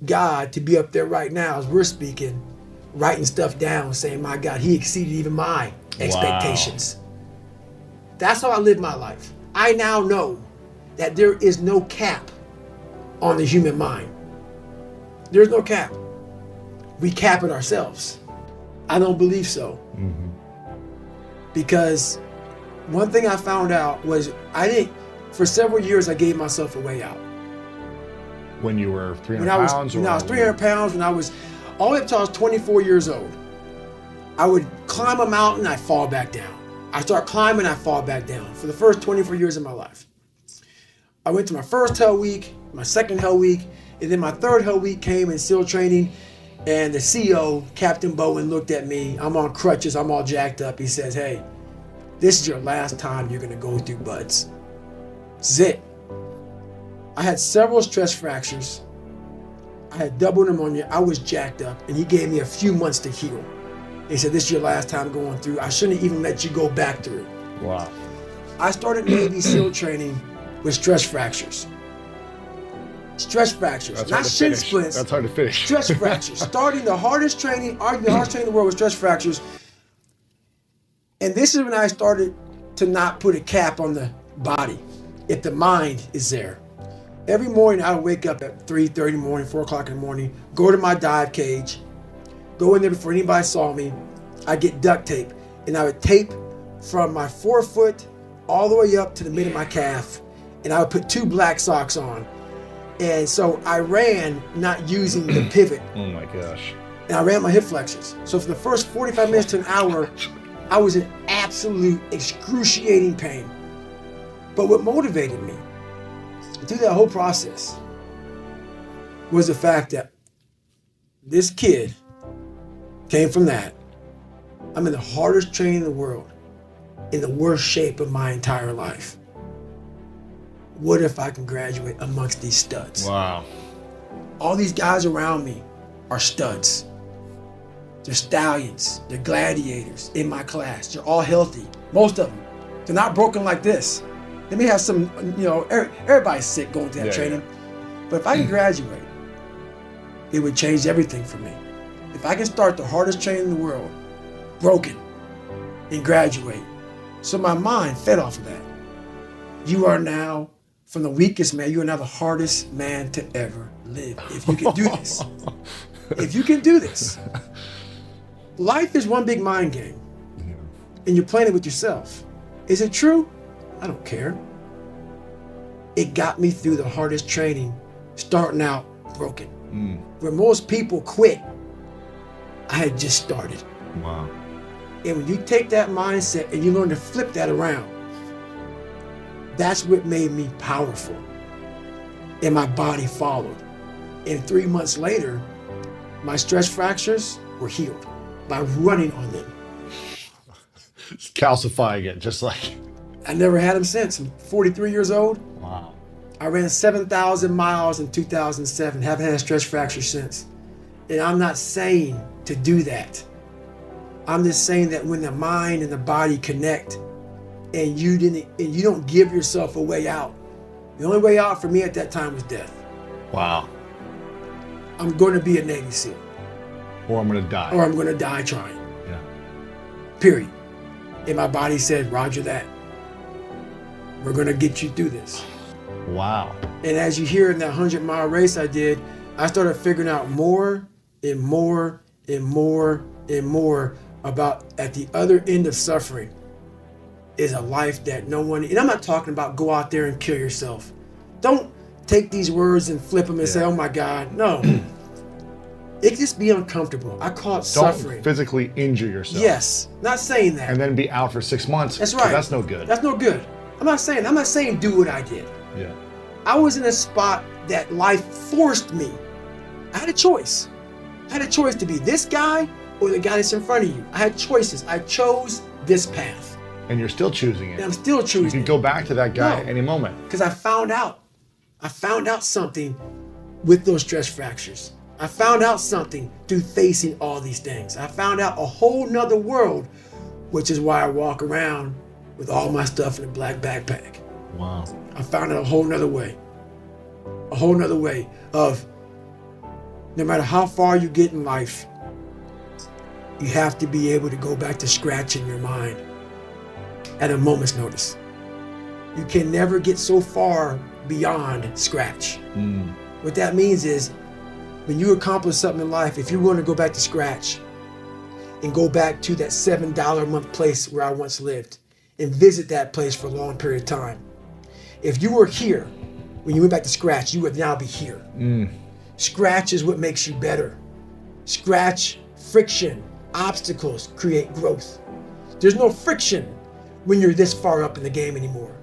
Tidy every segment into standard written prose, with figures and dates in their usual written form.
God to be up there right now as we're speaking, writing stuff down, saying, my God, he exceeded even my expectations. Wow. That's how I live my life. I now know that there is no cap on the human mind. There's no cap. We cap it ourselves. I don't believe so. Mm-hmm. Because one thing I found out was for several years I gave myself a way out. When you were 300 pounds? When I was 300 pounds, when I was, all the way up until I was 24 years old, I would climb a mountain, I'd fall back down. I start climbing, I fall back down for the first 24 years of my life. I went to my first hell week, my second hell week, and then my third hell week came in SEAL training, and the CEO, Captain Bowen, looked at me. I'm on crutches, I'm all jacked up. He says, hey, this is your last time you're gonna go through buds. This is it. I had several stress fractures. I had double pneumonia. I was jacked up, and he gave me a few months to heal. He said, this is your last time going through. I shouldn't even let you go back through. Wow. I started Navy SEAL training with stress fractures. Stress fractures, That's not shin splints. That's hard to finish. Stress fractures. Starting the hardest training, arguably the hardest training in the world with stress fractures. And this is when I started to not put a cap on the body if the mind is there. Every morning I would wake up at 3:30 in the morning, 4 o'clock in the morning, go to my dive cage, go in there before anybody saw me. I'd get duct tape, and I would tape from my forefoot all the way up to the mid of my calf, and I would put 2 black socks on. And so I ran not using the pivot. Oh my gosh. And I ran my hip flexors. So for the first 45 minutes to an hour, I was in absolute excruciating pain. But what motivated me through that whole process was the fact that this kid came from that. I'm in the hardest training in the world, in the worst shape of my entire life. What if I can graduate amongst these studs? Wow. All these guys around me are studs. They're stallions. They're gladiators in my class. They're all healthy. Most of them. They're not broken like this. They may have some, everybody's sick going through that training. Yeah. But if I can graduate, it would change everything for me. If I can start the hardest training in the world, broken, and graduate. So my mind fed off of that. You are now, from the weakest man, you are now the hardest man to ever live. If you can do this. If you can do this. Life is one big mind game. And you're playing it with yourself. Is it true? I don't care. It got me through the hardest training, starting out broken. Where most people quit, I had just started. Wow. And when you take that mindset and you learn to flip that around, that's what made me powerful. And my body followed. And 3 months later, my stress fractures were healed by running on them. It's calcifying it, just like... I never had them since. I'm 43 years old. Wow. I ran 7,000 miles in 2007. Haven't had a stress fracture since. And I'm not saying to do that. I'm just saying that when the mind and the body connect and you don't give yourself a way out. The only way out for me at that time was death. Wow. I'm going to be a Navy SEAL. Or I'm going to die. Or I'm going to die trying. Yeah. Period. And my body said, Roger that. We're going to get you through this. Wow. And as you hear in that 100-mile race I did, I started figuring out more and more and more and more about at the other end of suffering is a life that no one, and I'm not talking about go out there and kill yourself. Don't take these words and flip them and say, oh my God, no. It just be uncomfortable. I call it suffering. Don't physically injure yourself. Yes, not saying that. And then be out for 6 months. That's right. That's no good. That's no good. I'm not saying do what I did. Yeah. I was in a spot that life forced me. I had a choice. I had a choice to be this guy or the guy that's in front of you. I had choices. I chose this path. And you're still choosing it. And I'm still choosing it. You can go back to that guy at any moment. Because I found out something with those stress fractures. I found out something through facing all these things. I found out a whole nother world, which is why I walk around with all my stuff in a black backpack. Wow. I found out a whole nother way of No matter how far you get in life, you have to be able to go back to scratch in your mind at a moment's notice. You can never get so far beyond scratch. What that means is when you accomplish something in life, if you want to go back to scratch and go back to that $7 a month place where I once lived and visit that place for a long period of time, if you were here when you went back to scratch, you would now be here. Scratch is what makes you better. Scratch, friction, obstacles create growth. There's no friction when you're this far up in the game anymore.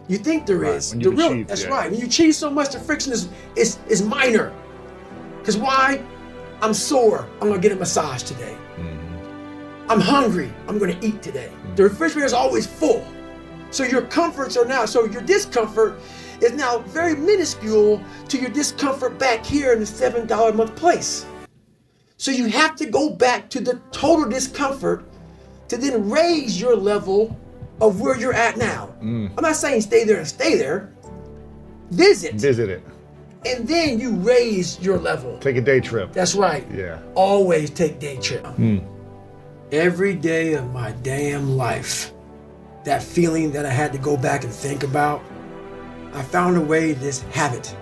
You think there is. That's right. When you achieve so much, the friction is minor. Because why? I'm sore. I'm gonna get a massage today. I'm hungry. I'm gonna eat today. The refrigerator is always full. So your comforts are now, so your discomfort is now very minuscule to your discomfort back here in the $7 a month place. So you have to go back to the total discomfort to then raise your level of where you're at now. I'm not saying stay there and stay there. Visit it. And then you raise your level. Take a day trip. That's right. Yeah. Always take day trip. Every day of my damn life, that feeling that I had to go back and think about, I found a way to just have it.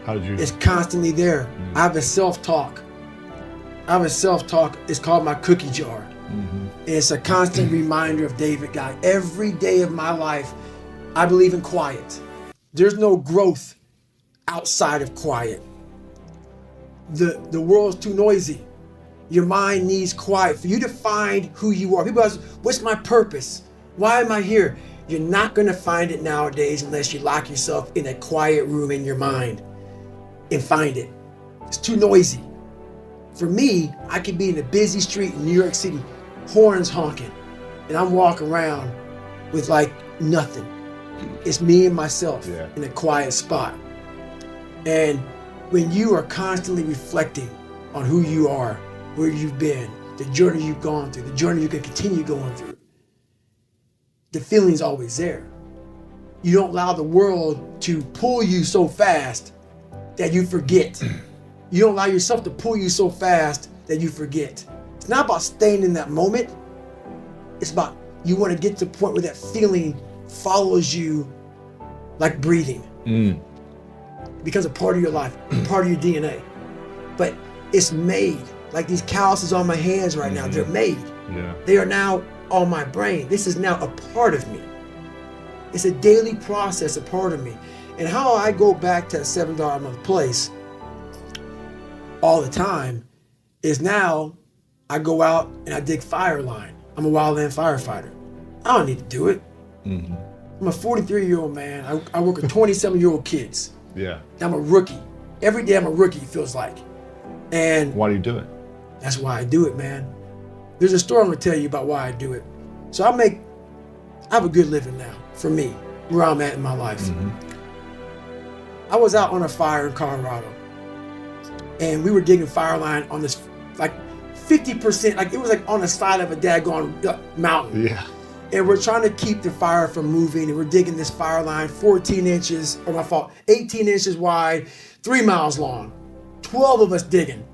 How did you? It's constantly there. I have a self-talk. It's called my cookie jar. It's a constant reminder of David God. Every day of my life, I believe in quiet. There's no growth outside of quiet. The world's too noisy. Your mind needs quiet for you to find who you are. People ask, what's my purpose? Why am I here? You're not going to find it nowadays unless you lock yourself in a quiet room in your mind and find it. It's too noisy. For me, I could be in a busy street in New York City, horns honking, and I'm walking around with like nothing. It's me and myself in a quiet spot. And when you are constantly reflecting on who you are, where you've been, the journey you've gone through, the journey you can continue going through, the feeling's always there. You don't allow the world to pull you so fast that you forget. You don't allow yourself to pull you so fast that you forget. It's not about staying in that moment. It's about you want to get to the point where that feeling follows you like breathing. It becomes a part of your life, part of your DNA. But it's made. Like these calluses on my hands right now, they're made. They are now on my brain. This is now a part of me. It's a daily process, a part of me. And how I go back to a $7 a month place all the time is now I go out and I dig fire line. I'm a wildland firefighter. I don't need to do it. I'm a 43-year-old man. I work with 27-year-old kids. I'm a rookie. Every day I'm a rookie, it feels like. And why do you do it? That's why I do it, man. There's a story I'm gonna tell you about why I do it. So I have a good living now, for me, where I'm at in my life. I was out on a fire in Colorado, and we were digging fire line on this, like 50%, like it was like on the side of a daggone mountain. And we're trying to keep the fire from moving, and we're digging this fire line 14 inches, or my fault, 18 inches wide, 3 miles long, 12 of us digging.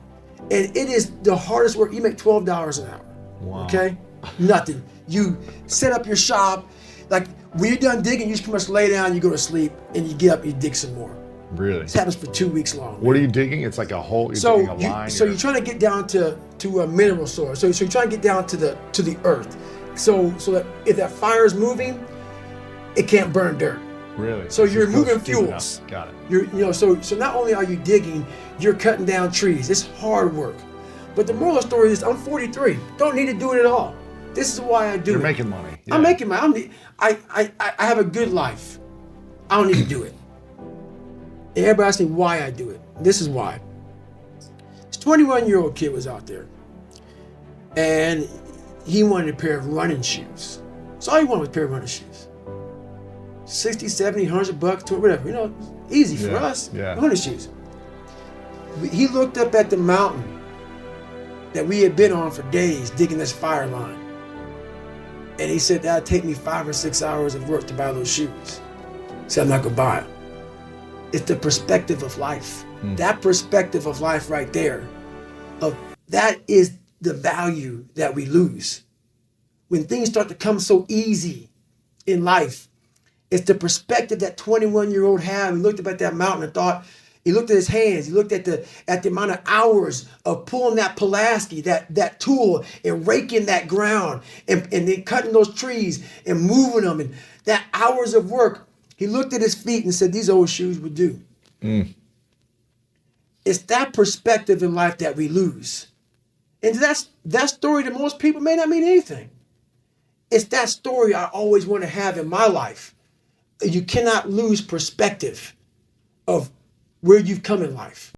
And it is the hardest work. You make $12 an hour. Wow. Okay? Nothing. You set up your shop. Like when you're done digging, you just pretty much lay down, you go to sleep, and you get up, you dig some more. Really? This happens for 2 weeks long. What are you digging? It's like a hole. You're digging a line. So you're trying to get down to a mineral source. So you're trying to get down to the earth. So that if that fire is moving, it can't burn dirt. Really? So you're moving fuels. Got it. So not only are you digging, you're cutting down trees. It's hard work. But the moral of the story is I'm 43. Don't need to do it at all. This is why I do it. You're making money. I'm making money. I have a good life. I don't need to do it. And everybody asks me why I do it. This is why. This 21-year-old kid was out there, and he wanted a pair of running shoes. So all he wanted was a pair of running shoes. 60, 70, $100, whatever, easy for us. Running shoes. He looked up at the mountain that we had been on for days digging this fire line. And he said, that'd take me 5 or 6 hours of work to buy those shoes. He said, I'm not gonna buy them. It's the perspective of life. That perspective of life right there, that is the value that we lose. When things start to come so easy in life, it's the perspective that 21-year-old had. He looked up at that mountain and thought, he looked at his hands, he looked at the amount of hours of pulling that Pulaski, that tool, and raking that ground, and then cutting those trees and moving them, and that hours of work. He looked at his feet and said, these old shoes would do. It's that perspective in life that we lose. And that story to most people may not mean anything. It's that story I always want to have in my life. You cannot lose perspective of where you've come in life.